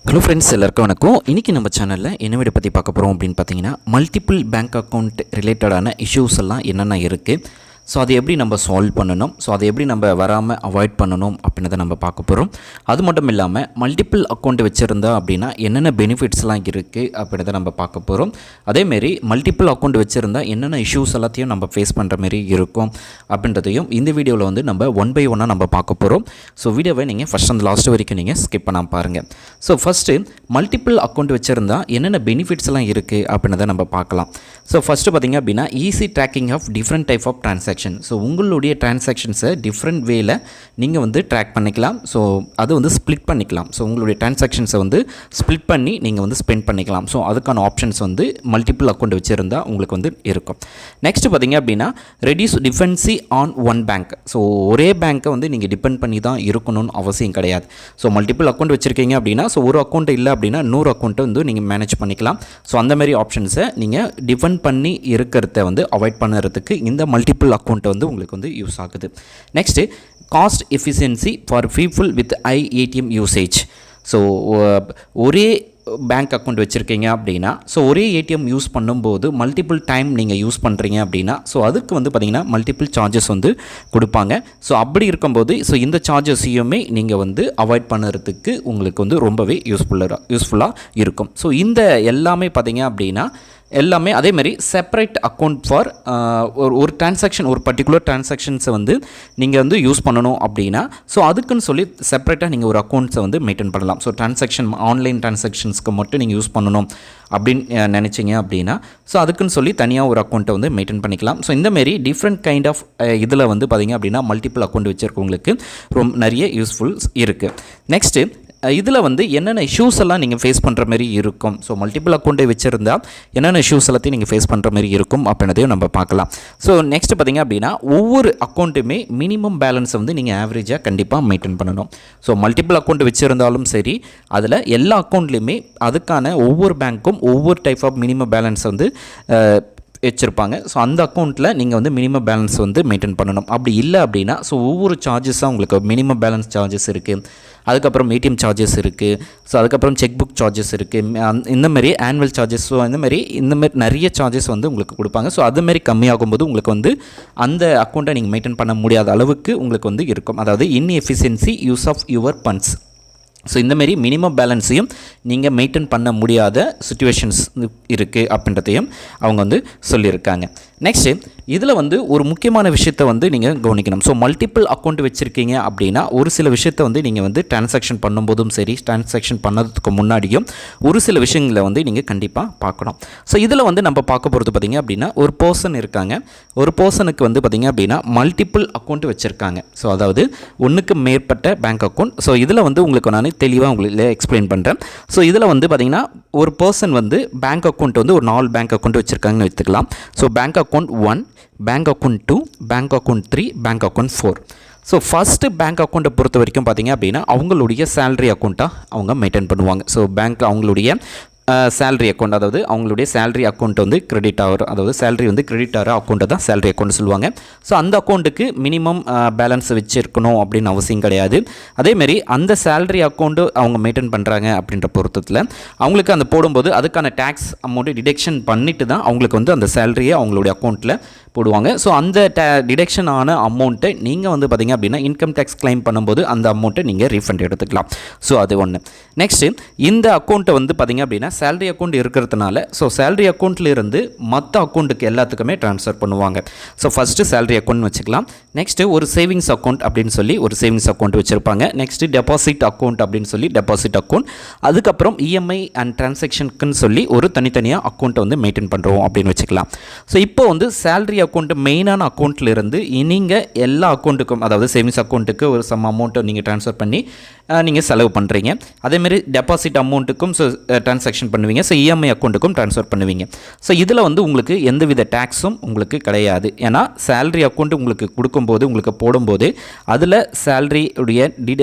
Hello friends, எல்லாருக்கும் வணக்கம். இன்றைக்கி நம்ம சேனலில் என்ன வீடியோ பற்றி பார்க்க போகிறோம் அப்படின்னு பார்த்தீங்கன்னா, மல்டிபிள் பேங்க் அக்கௌண்ட் ரிலேட்டடான இஷ்யூஸ் எல்லாம் என்னென்ன இருக்குது, ஸோ அதை எப்படி நம்ம சால்வ் பண்ணணும், ஸோ அதை எப்படி நம்ம வராமல் அவாய்ட் பண்ணணும் அப்படின்றத நம்ம பார்க்க போகிறோம். அது மட்டும் இல்லாமல் மல்டிபிள் அக்கௌண்ட் வச்சுருந்தா அப்படின்னா என்னென்ன பெனிஃபிட்ஸ்லாம் இருக்குது அப்படின்றத நம்ம பார்க்க போகிறோம். அதேமாரி மல்டிபிள் அக்கௌண்ட் வச்சுருந்தா என்னென்ன இஷ்யூஸ் எல்லாத்தையும் நம்ம ஃபேஸ் பண்ணுற மாரி இருக்கும் அப்படின்றதையும் இந்த வீடியோவில் வந்து நம்ம ஒன் பை ஒன்னாக நம்ம பார்க்க போகிறோம். ஸோ வீடியோவை நீங்கள் ஃபஸ்ட் அந்த லாஸ்ட் வரைக்கும் நீங்கள் ஸ்கிப் பண்ணாமல் பாருங்கள். ஸோ ஃபஸ்ட்டு மல்டிபிள் அக்கௌண்ட் வச்சுருந்தா என்னென்ன பெனிஃபிட்ஸ்லாம் இருக்குது அப்படின்றத நம்ம பார்க்கலாம். ஸோ ஃபஸ்ட்டு பார்த்திங்க அப்படின்னா easy tracking of different type of transaction. So உங்களுடைய டிரான்சாக்ஷன்ஸை டிஃப்ரெண்ட் வேல நீங்கள் வந்து ட்ராக் பண்ணிக்கலாம். ஸோ அது வந்து ஸ்ப்ளிட் பண்ணிக்கலாம். ஸோ உங்களுடைய டிரான்சாக்ஷன்ஸை வந்து ஸ்ப்ளிட் பண்ணி நீங்கள் வந்து ஸ்பெண்ட் பண்ணிக்கலாம். ஸோ அதுக்கான ஆப்ஷன்ஸ் வந்து மல்டிபிள் அக்கௌண்ட் வச்சுருந்தால் உங்களுக்கு வந்து இருக்கும். நெக்ஸ்ட் பார்த்திங்க அப்படின்னா reduce dependency on one bank. So ஒரே பேங்க்கை வந்து நீங்கள் டிபெண்ட் பண்ணி தான் இருக்கணும்னு அவசியம் கிடையாது. ஸோ மல்டிபிள் அக்கௌண்ட் வச்சுருக்கீங்க அப்படின்னா ஸோ ஒரு அக்கௌண்ட் இல்லை அப்படின்னா 100 அக்கௌண்ட்டை வந்து நீங்கள் மேனேஜ் பண்ணிக்கலாம். ஸோ அந்த மாதிரி ஆப்ஷன்ஸை நீங்கள் டிபெண்ட் பண்ணி இருக்கிறத வந்து அவாய்ட் பண்ணுறதுக்கு இந்த மல்டிபிள் அக்கௌண்ட்டை வந்து உங்களுக்கு வந்து யூஸ் ஆகுது. Next cost efficiency for people with high ATM usage. So ஒரே பேங்க் அக்கௌண்ட் வச்சுருக்கீங்க அப்படின்னா ஸோ ஒரே ஏடிஎம் யூஸ் பண்ணும்போது மல்டிபிள் டைம் நீங்கள் யூஸ் பண்ணுறீங்க அப்படின்னா ஸோ அதுக்கு வந்து பார்த்திங்கன்னா மல்டிபிள் சார்ஜஸ் வந்து கொடுப்பாங்க. ஸோ அப்படி இருக்கும்போது ஸோ இந்த சார்ஜஸையுமே நீங்கள் வந்து அவாய்ட் பண்ணுறதுக்கு உங்களுக்கு வந்து ரொம்பவே யூஸ்ஃபுல்லாக இருக்கும். ஸோ இந்த எல்லாமே பார்த்திங்க அப்படின்னா எல்லாமே அதேமாதிரி செப்பரேட் அக்கௌண்ட் ஃபார் ஒரு டிரான்சாக்ஷன், ஒரு பர்டிகுலர் டிரான்சாக்ஷன்ஸை வந்து நீங்கள் வந்து யூஸ் பண்ணணும் அப்படின்னா ஸோ அதுக்குன்னு சொல்லி செப்பரேட்டாக நீங்கள் ஒரு அக்கௌண்ட்ஸை வந்து மெயின்டைன் பண்ணலாம். ஸோ டிரான்சாக்ஷன் ஆன்லைன் டிரான்சாக்ஷன்ஸ்க்கு மட்டும் நீங்கள் யூஸ் பண்ணணும் அப்படின்னு நினச்சிங்க அப்படின்னா ஸோ அதுக்குன்னு சொல்லி தனியாக ஒரு அக்கௌண்ட்டை வந்து மெயின்டைன் பண்ணிக்கலாம். ஸோ இந்தமாரி டிஃப்ரெண்ட் கைண்ட் ஆஃப் இதில் வந்து பார்த்திங்க அப்படின்னா மல்டிபிள் அக்கௌண்ட் வச்சுருக்கவங்களுக்கு ரொம்ப நிறைய யூஸ்ஃபுல்ஸ் இருக்குது. நெக்ஸ்ட்டு இதில் வந்து என்னென்ன இஷ்யூஸ் எல்லாம் நீங்கள் ஃபேஸ் பண்ணுற மாதிரி இருக்கும். ஸோ மல்டிபிள் அக்கௌண்ட்டை வச்சுருந்தால் என்னென்ன இஷ்யூஸ் எல்லாத்தையும் நீங்கள் ஃபேஸ் பண்ணுற மாதிரி இருக்கும் அப்படின்றதையும் நம்ம பார்க்கலாம். ஸோ நெக்ஸ்ட் பார்த்திங்க அப்படின்னா ஒவ்வொரு அக்கௌண்ட்டுமே மினிமம் பேலன்ஸை வந்து நீங்கள் ஆவரேஜாக கண்டிப்பாக மெயின்டைன் பண்ணணும். ஸோ மல்டிபிள் அக்கௌண்ட் வச்சுருந்தாலும் சரி அதில் எல்லா அக்கௌண்ட்லேயுமே அதுக்கான ஒவ்வொரு பேங்க்கும் ஒவ்வொரு டைப் ஆஃப் மினிமம் பேலன்ஸ் வந்து வச்சுருப்பாங்க. ஸோ அந்த அக்கௌண்ட்டில் நீங்கள் வந்து மினிமம் பேலன்ஸ் வந்து மெயின்டைன் பண்ணணும். அப்படி இல்லை அப்படின்னா ஸோ ஒவ்வொரு சார்ஜஸாக உங்களுக்கு மினிமம் பேலன்ஸ் சார்ஜஸ் இருக்குது, அதுக்கப்புறம் ஏடிஎம் சார்ஜஸ் இருக்குது, ஸோ அதுக்கப்புறம் செக் புக் சார்ஜஸ் இருக்குது, இந்தமாரி ஆனுவல் சார்ஜஸ், ஸோ இந்தமாரி நிறைய சார்ஜஸ் வந்து உங்களுக்கு கொடுப்பாங்க. ஸோ அதுமாரி கம்மியாகும்போது உங்களுக்கு வந்து அந்த அக்கௌண்ட்டை நீங்கள் மெயின்டைன் பண்ண முடியாத அளவுக்கு உங்களுக்கு வந்து இருக்கும். அதாவது inefficiency use of your funds. So இந்தமாரி மினிமம் பேலன்ஸையும் நீங்கள் மெயின்டைன் பண்ண முடியாத சுச்சுவேஷன்ஸ் இருக்குது அப்படின்றதையும் அவங்க வந்து சொல்லியிருக்காங்க. நெக்ஸ்ட்டு இதில் வந்து ஒரு முக்கியமான விஷயத்தை வந்து நீங்கள் கவனிக்கணும். ஸோ மல்டிபிள் அக்கௌண்ட் வச்சுருக்கீங்க அப்படின்னா ஒரு சில விஷயத்தை வந்து நீங்கள் வந்து டிரான்சாக்ஷன் பண்ணும்போதும் சரி டிரான்சாக்ஷன் பண்ணதுக்கு முன்னாடியும் ஒரு சில விஷயங்களை வந்து நீங்கள் கண்டிப்பாக பார்க்கணும். ஸோ இதில் வந்து நம்ம பார்க்க போகிறது பார்த்திங்க அப்படின்னா ஒரு பர்சன் இருக்காங்க, ஒரு பர்சனுக்கு வந்து பார்த்திங்க அப்படின்னா மல்டிபிள் அக்கௌண்ட் வச்சுருக்காங்க. ஸோ அதாவது ஒன்றுக்கு மேற்பட்ட பேங்க் அக்கௌண்ட். ஸோ இதில் வந்து உங்களுக்கு நான் தெளிவாக உங்களுக்கு எக்ஸ்பிளைன் பண்ணுறேன். ஸோ இதில் வந்து பார்த்திங்கன்னா ஒரு பர்சன் வந்து பேங்க் அக்கௌண்ட் வந்து ஒரு 4 பேங்க் அக்கௌண்ட் வச்சுருக்காங்கன்னு எடுத்துக்கலாம். So bank account 1, bank account 2, bank account 3, bank account 4. So first bank அக்கௌண்ட்டை பொறுத்த வரைக்கும் பார்த்திங்க அப்படின்னா அவங்களுடைய சேலரி அக்கௌண்ட்டாக அவங்க மெயின்டைன் பண்ணுவாங்க. ஸோ பேங்க் அவங்களுடைய சேலரி அக்கௌண்ட், அதாவது அவங்களுடைய சேலரி அக்கௌண்ட் வந்து கிரெடிட் ஆகிற, அதாவது சேலரி வந்து கிரெடிட் ஆகிற அக்கௌண்ட்டை தான் சேலரி அக்கௌண்ட் சொல்லுவாங்க. ஸோ அந்த அக்கௌண்ட்டுக்கு மினிமம் பேலன்ஸ் வச்சுருக்கணும் அப்படின்னு அவசியம் கிடையாது. அதேமாரி அந்த சேலரி அக்கௌண்ட்டு அவங்க மெயின்டைன் பண்ணுறாங்க அப்படின்ற பொறுத்தத்தில் அவங்களுக்கு அந்த போடும்போது அதுக்கான டேக்ஸ் அமௌண்ட்டு டிடெக்ஷன் பண்ணிவிட்டு தான் அவங்களுக்கு வந்து அந்த சேலரியை அவங்களுடைய அக்கௌண்ட்டில் போடுவாங்க. ஸோ அந்த டிடெக்ஷன் ஆன அமௌண்ட்டை நீங்கள் வந்து பார்த்திங்க அப்படின்னா இன்கம் டேக்ஸ் கிளைம் பண்ணும்போது அந்த அமௌண்ட்டை நீங்கள் ரீஃபண்ட் எடுத்துக்கலாம். ஸோ அது ஒன்று. நெக்ஸ்ட்டு இந்த அக்கௌண்ட்டை வந்து பார்த்திங்க அப்படின்னா சேலரி அக்கௌண்ட் இருக்கிறதுனால ஸோ சேலரி அக்கௌண்ட்டில் இருந்து மற்ற அக்கௌண்ட்டுக்கு எல்லாத்துக்குமே ட்ரான்ஸ்ஃபர் பண்ணுவாங்க. ஸோ ஃபஸ்ட்டு சேலரி அக்கௌண்ட் வச்சுக்கலாம். நெக்ஸ்ட்டு ஒரு சேவிங்ஸ் அக்கௌண்ட் அப்படின்னு சொல்லி ஒரு சேவிங்ஸ் அக்கௌண்ட் வச்சுருப்பாங்க. நெக்ஸ்ட்டு டெபாசிட் அக்கௌண்ட் அப்படின்னு சொல்லி டெபாசிட் அக்கௌண்ட், அதுக்கப்புறம் இஎம்ஐ அண்ட் டிரான்சாக்ஷனுக்குன்னு சொல்லி ஒரு தனித்தனியாக அக்கௌண்ட்டை வந்து மெயின்டைன் பண்ணுறோம் அப்படின்னு வச்சுக்கலாம். ஸோ இப்போ வந்து சேலரி அக்கௌண்ட் மெயினான அக்கௌண்ட்டில் இருந்து நீங்கள் எல்லா அக்கௌண்ட்டுக்கும், அதாவது சேவிங்ஸ் அக்கௌண்ட்டுக்கு ஒரு சம் அமௌண்ட்டை நீங்கள் ட்ரான்ஸ்ஃபர் பண்ணி நீங்கள் செலவு பண்ணுறீங்க. அதேமாரி டெபாசிட் அமௌண்ட்டுக்கும் ஸோ ட்ரான்சாக்ஷன் பண்ணுவீங்க. ஸோ இஎம்ஐ அக்கௌண்ட்டுக்கும் ட்ரான்ஸ்ஃபர் பண்ணுவீங்க. ஸோ இதில் வந்து உங்களுக்கு எந்தவித டேக்ஸும் உங்களுக்கு கிடையாது. ஏன்னா சேலரி அக்கௌண்ட் உங்களுக்கு கொடுக்கும்போது உங்களுக்கு போடும்போது அதில் சேலரியுடைய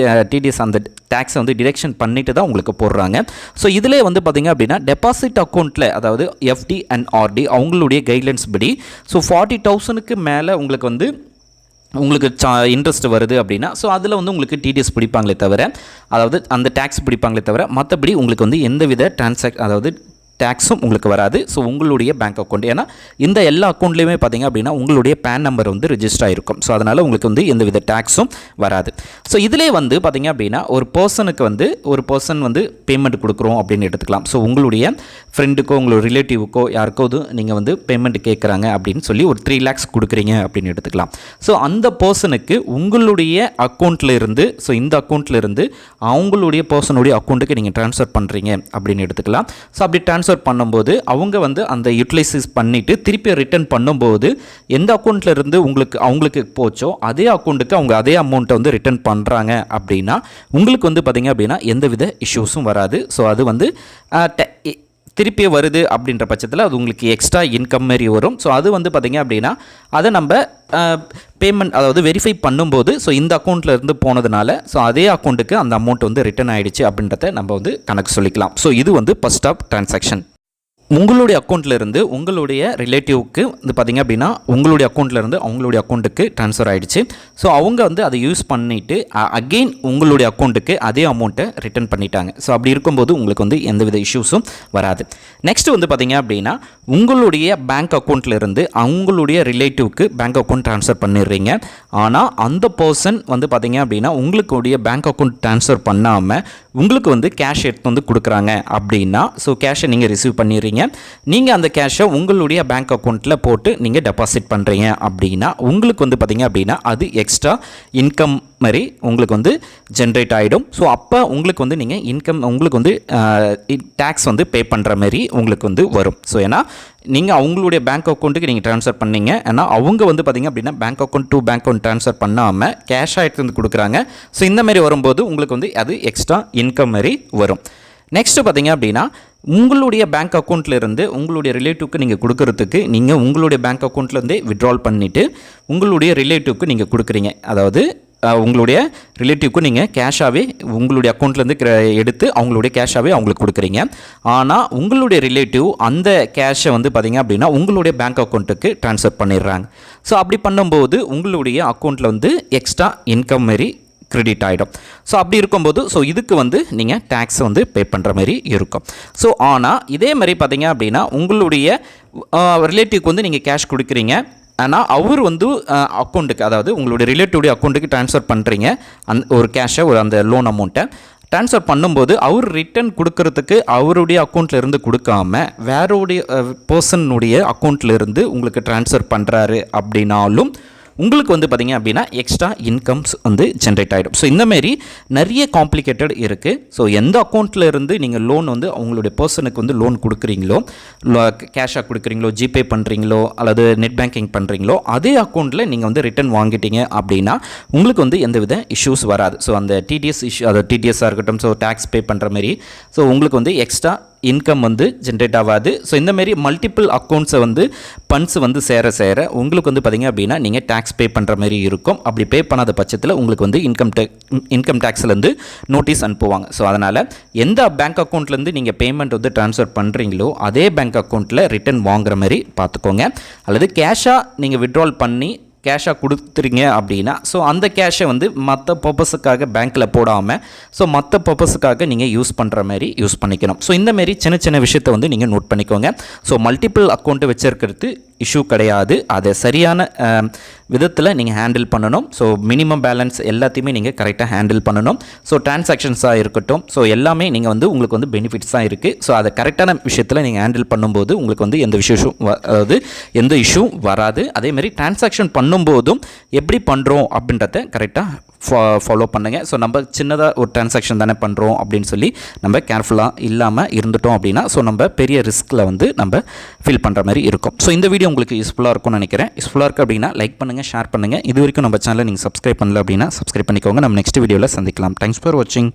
டிடிஎஸ் அந்த டேக்ஸை வந்து டிடெக்ஷன் பண்ணிட்டு தான் உங்களுக்கு போடுறாங்க. ஸோ இதிலே வந்து பார்த்திங்க அப்படின்னா டெபாசிட் அக்கௌண்ட்டில், அதாவது எஃப்டி அண்ட் ஆர்டி அவங்களுடைய கைட்லைன்ஸ் படி ஸோ 40,000க்கு மேலே உங்களுக்கு வந்து உங்களுக்கு இன்ட்ரெஸ்ட் வருது அப்படின்னா ஸோ அதில் வந்து உங்களுக்கு டிடிஎஸ் பிடிப்பாங்களே தவிர, அதாவது அந்த டேக்ஸ் பிடிப்பாங்களே தவிர, மற்றபடி உங்களுக்கு வந்து எந்தவித அதாவது டேக்ஸும் உங்களுக்கு வராது. ஸோ உங்களுடைய பேங்க் அக்கௌண்ட், ஏன்னா இந்த எல்லா அக்கௌண்ட்லேயுமே பார்த்தீங்க அப்படின்னா உங்களுடைய பேன் நம்பர் வந்து ரிஜிஸ்டர் ஆகிருக்கும். ஸோ அதனால் உங்களுக்கு வந்து எந்தவித டேக்ஸும் வராது. ஸோ இதிலே வந்து பார்த்தீங்க அப்படின்னா ஒரு பர்சன் வந்து பேமெண்ட் கொடுக்குறோம் அப்படின்னு எடுத்துக்கலாம். ஸோ உங்களுடைய ஃப்ரெண்டுக்கோ உங்களோட ரிலேட்டிவுக்கோ யாருக்கோ நீங்கள் வந்து பேமெண்ட் கேட்குறாங்க அப்படின்னு சொல்லி ஒரு 3 lakhs கொடுக்குறீங்க அப்படின்னு எடுத்துக்கலாம். ஸோ அந்த பர்சனுக்கு உங்களுடைய அக்கௌண்ட்டில் இருந்து, ஸோ இந்த அக்கௌண்ட்டில் இருந்து அவங்களுடைய பர்சனுடைய அக்கௌண்ட்டுக்கு நீங்கள் ட்ரான்ஸ்ஃபர் பண்ணுறீங்க அப்படின்னு எடுத்துக்கலாம். ஸோ அப்படி ட்ரான்ஸ்ஃபர் பண்ணும்போது அவங்க வந்து அந்த யூட்டிலைஸ் பண்ணிவிட்டு திருப்பி ரிட்டர்ன் பண்ணும்போது எந்த அக்கௌண்ட்டில் இருந்து அவங்களுக்கு போச்சோ அதே அக்கௌண்ட்டுக்கு அவங்க அதே அமௌண்ட்டை வந்து ரிட்டர்ன் பண்ணுறாங்க அப்படின்னா உங்களுக்கு வந்து பார்த்திங்க அப்படின்னா எந்தவித இஷ்யூஸும் வராது. ஸோ அது வந்து திருப்பி வருது அப்படின்ற பட்சத்தில் அது உங்களுக்கு எக்ஸ்ட்ரா இன்கம் மாரி வரும். ஸோ அது வந்து பார்த்திங்க அப்படின்னா அதை நம்ம பேமெண்ட், அதாவது வெரிஃபை பண்ணும்போது ஸோ இந்த அக்கௌண்ட்டில் இருந்து போனதுனால ஸோ அதே அக்கௌண்ட்டுக்கு அந்த அமௌண்ட் வந்து ரிட்டர்ன் ஆகிடுச்சு அப்படின்றத நம்ம வந்து கணக்கு சொல்லிக்கலாம். ஸோ இது வந்து ஃபர்ஸ்ட் ஆஃப் டிரான்சாக்ஷன். உங்களுடைய அக்கௌண்ட்டில் இருந்து உங்களுடைய ரிலேட்டிவ்க்கு வந்து பார்த்திங்க அப்படின்னா உங்களுடைய அக்கௌண்ட்டில் இருந்து அவங்களுடைய அக்கௌண்ட்டுக்கு ட்ரான்ஸ்ஃபர் ஆகிடுச்சு. ஸோ அவங்க வந்து அதை யூஸ் பண்ணிவிட்டு அகெயின் உங்களுடைய அக்கௌண்ட்டுக்கு அதே அமௌண்ட்டை ரிட்டர்ன் பண்ணிட்டாங்க. ஸோ அப்படி இருக்கும்போது உங்களுக்கு வந்து எந்தவித இஷ்யூஸும் வராது. நெக்ஸ்ட் வந்து பார்த்திங்க அப்படின்னா உங்களுடைய பேங்க் அக்கௌண்ட்டில் இருந்து அவங்களுடைய ரிலேட்டிவ்க்கு பேங்க் அக்கௌண்ட் ட்ரான்ஸ்ஃபர் பண்ணிடுறீங்க. ஆனால் அந்த பர்சன் வந்து பார்த்திங்க அப்படின்னா உங்களுடைய பேங்க் அக்கௌண்ட் ட்ரான்ஸ்ஃபர் பண்ணாமல் உங்களுக்கு வந்து கேஷ் எடுத்து வந்து கொடுக்குறாங்க அப்படின்னா ஸோ கேஷை நீங்கள் ரிசீவ் பண்ணிடுறீங்க. நீங்கள் அந்த கேஷை உங்களுடைய பேங்க் அக்கௌண்ட்டில் போட்டு நீங்கள் டெபாசிட் பண்ணுறீங்க அப்படின்னா உங்களுக்கு வந்து பார்த்திங்க அப்படின்னா அது எக்ஸ்ட்ரா இன்கம் மாதிரி உங்களுக்கு வந்து ஜென்ரேட் ஆகிடும். ஸோ அப்போ உங்களுக்கு வந்து நீங்கள் உங்களுக்கு வந்து டேக்ஸ் வந்து பே பண்ணுற மாதிரி உங்களுக்கு வந்து வரும். ஸோ ஏன்னா நீங்கள் அவங்களுடைய பேங்க் அக்கௌண்ட்டுக்கு நீங்கள் ட்ரான்ஸ்ஃபர் பண்ணீங்க, ஏன்னா அவங்க வந்து பார்த்திங்க அப்படின்னா bank account to bank account transfer பண்ணாமல் கேஷாக எடுத்து வந்து கொடுக்குறாங்க. ஸோ இந்த மாதிரி வரும்போது உங்களுக்கு வந்து அது எக்ஸ்ட்ரா இன்கம் மாதிரி வரும். நெக்ஸ்ட்டு பார்த்திங்க அப்படின்னா உங்களுடைய பேங்க் அக்கௌண்ட்டில் இருந்து உங்களுடைய ரிலேட்டிவ்க்கு நீங்கள் கொடுக்கறதுக்கு நீங்கள் உங்களுடைய பேங்க் அக்கௌண்ட்லேருந்தே வித்ட்ரால் பண்ணிவிட்டு உங்களுடைய ரிலேட்டிவ்க்கு நீங்கள் கொடுக்குறீங்க. அதாவது உங்களுடைய ரிலேட்டிவ்க்கு நீங்கள் கேஷாகவே உங்களுடைய அக்கௌண்ட்லேருந்து எடுத்து அவங்களுடைய கேஷாகவே அவங்களுக்கு கொடுக்குறீங்க. ஆனால் உங்களுடைய ரிலேட்டிவ் அந்த கேஷை வந்து பார்த்திங்க அப்படின்னா உங்களுடைய பேங்க் அக்கௌண்ட்டுக்கு ட்ரான்ஸ்ஃபர் பண்ணிடுறாங்க. ஸோ அப்படி பண்ணும்போது உங்களுடைய அக்கௌண்ட்டில் வந்து எக்ஸ்ட்ரா இன்கம் மாரி கிரெடிட் ஆகிடும். ஸோ அப்படி இருக்கும்போது ஸோ இதுக்கு வந்து நீங்கள் டேக்ஸ் வந்து பே பண்ணுற மாதிரி இருக்கும். ஸோ ஆனால் இதே மாதிரி பார்த்தீங்க அப்படின்னா உங்களுடைய ரிலேட்டிவ்க்கு வந்து நீங்கள் கேஷ் கொடுக்குறீங்க, ஆனால் அவர் வந்து அக்கௌண்ட்டுக்கு, அதாவது உங்களுடைய ரிலேட்டிவுடைய அக்கௌண்ட்டுக்கு ட்ரான்ஸ்ஃபர் பண்ணுறீங்க ஒரு கேஷை, அந்த லோன் அமௌண்ட்டை ட்ரான்ஸ்ஃபர் பண்ணும்போது அவர் ரிட்டர்ன் கொடுக்கறதுக்கு அவருடைய அக்கௌண்ட்டில் இருந்து கொடுக்காம வேறுடைய பர்சனுடைய அக்கௌண்ட்டில் இருந்து உங்களுக்கு ட்ரான்ஸ்ஃபர் பண்ணுறாரு அப்படின்னாலும் உங்களுக்கு வந்து பார்த்திங்க அப்படின்னா எக்ஸ்ட்ரா இன்கம்ஸ் வந்து ஜென்ரேட் ஆகிடும். ஸோ இந்தமாரி நிறைய காம்ப்ளிகேட்டட் இருக்குது. ஸோ எந்த அக்கௌண்ட்டில் இருந்து நீங்கள் லோன் வந்து அவங்களுடைய பர்சனுக்கு வந்து லோன் கொடுக்குறீங்களோ, கேஷாக கொடுக்குறீங்களோ, ஜிபே பண்ணுறீங்களோ அல்லது நெட் பேங்கிங் பண்ணுறீங்களோ அதே அக்கௌண்ட்டில் நீங்கள் வந்து ரிட்டர்ன் வாங்கிட்டீங்க அப்படின்னா உங்களுக்கு வந்து எந்தவித இஷ்யூஸ் வராது. ஸோ அந்த டிடிஎஸ் இஷ்யூ, அதாவது டிடிஎஸ்ஸாக இருக்கட்டும், ஸோ டேக்ஸ் பே பண்ணுற மாதிரி ஸோ உங்களுக்கு வந்து எக்ஸ்ட்ரா இன்கம் வந்து ஜென்ரேட் ஆகாது. ஸோ இந்தமாரி மல்டிபிள் அக்கௌண்ட்ஸை வந்து ஃபண்ட்ஸ் வந்து சேர உங்களுக்கு வந்து பார்த்திங்க அப்படின்னா நீங்கள் டேக்ஸ் பே பண்ணுற மாதிரி இருக்கும். அப்படி பே பண்ணாத பட்சத்தில் உங்களுக்கு வந்து இன்கம் டேக்ஸ்லேருந்து நோட்டீஸ் அனுப்புவாங்க. ஸோ அதனால் எந்த பேங்க் அக்கௌண்ட்லேருந்து நீங்கள் பேமெண்ட் வந்து ட்ரான்ஸ்ஃபர் பண்ணுறீங்களோ அதே பேங்க் அக்கௌண்ட்டில் ரிட்டர்ன் வாங்குற மாதிரி பார்த்துக்கோங்க. அல்லது கேஷாக நீங்கள் வித்ட்ரால் பண்ணி கேஷாக கொடுத்துறீங்க அப்படின்னா ஸோ அந்த கேஷை வந்து மற்ற பர்பஸுக்காக பேங்க்கில் போடாமல் ஸோ மற்ற பர்பஸுக்காக நீங்கள் யூஸ் பண்ணுற மாதிரி யூஸ் பண்ணிக்கணும். ஸோ இந்தமாரி சின்ன சின்ன விஷயத்தை வந்து நீங்கள் நோட் பண்ணிக்கோங்க. ஸோ மல்டிபிள் அக்கௌண்ட்டு வச்சுருக்கிறது இஷ்யூ கிடையாது. அதை சரியான விதத்தில் நீங்கள் ஹேண்டில் பண்ணணும். ஸோ மினிமம் பேலன்ஸ் எல்லாத்தையுமே நீங்கள் கரெக்டாக ஹேண்டில் பண்ணணும். ஸோ டிரான்சாக்ஷன்ஸாக இருக்கட்டும், ஸோ எல்லாமே நீங்கள் வந்து உங்களுக்கு வந்து பெனிஃபிட்ஸாக இருக்குது. ஸோ அதை கரெக்டான விஷயத்தில் நீங்கள் ஹேண்டில் பண்ணும்போது உங்களுக்கு வந்து எந்த இஷ்யூ வராது. அதேமாதிரி டிரான்சாக்ஷன் பண்ணும்போதும் எப்படி பண்ணுறோம் அப்படின்றத கரெக்டாக ஃபாலோ பண்ணுங்கள். ஸோ நம்ம சின்னதாக ஒரு டிரான்சாக்ஷன் தானே பண்ணுறோம் அப்படின்னு சொல்லி நம்ம கேர்ஃபுல்லாக இல்லாமல் இருந்துட்டோம் அப்படின்னா ஸோ நம்ம பெரிய ரிஸ்கில் வந்து நம்ம ஃபீல் பண்ணுற மாதிரி இருக்கும். ஸோ இந்த வீடியோ உங்களுக்கு யூஸ்ஃபுல்லாக இருக்கும்னு நினைக்கிறேன். யூஸ்ஃபுல்லாக இருக்குது அப்படின்னா லைக் பண்ணுங்கள், ஷேர் பண்ணுங்கள். இது வரைக்கும் நம்ம சேனலை நீங்கள் சப்ஸ்கிரைப் பண்ணல அப்படின்னா சப்ஸ்கிரைப் பண்ணிக்கோங்க. நம்ம நெக்ஸ்ட் வீடியோவில் சந்திக்கலாம். தேங்க்ஸ் ஃபார் வாட்சிங்.